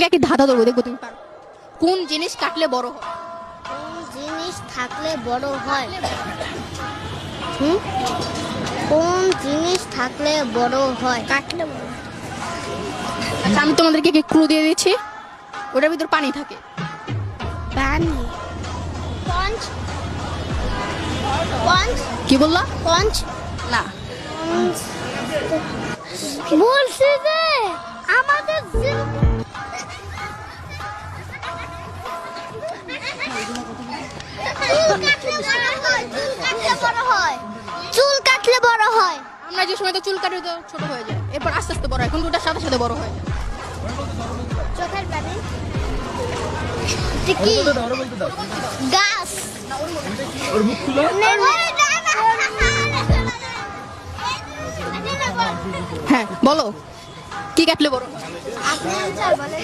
তোমাকে একটি ধাঁধা ধরবো, দেখবো তুমি পারো। কোন জিনিস কাটলে বড় হয়? কোন জিনিস থাকলে বড় হয়? হুম? কোন জিনিস থাকলে বড় হয়? কাটলে বড় হয়। আচ্ছা, আমি তোমাদেরকে একটি ক্লু দিয়ে দিচ্ছি, ওটার ভিতর পানি থাকে। পানি। পঞ্চ। পঞ্চ। কি বললা? পঞ্চ। না। বলছি যে আমাদের চুল কাটলে বড় হয়। আমরা যে সময় তো চুল কাটি তো ছোট হয়ে যায়, এরপর আস্তে আস্তে বড় হয়, কিন্তু ওটার সাথে সাথে বড় হয়ে যায়। চোখের পানি। কি? গাছ। হ্যাঁ বলো, কি কাটলে বড় হয়? আপনি আনসার বলেন।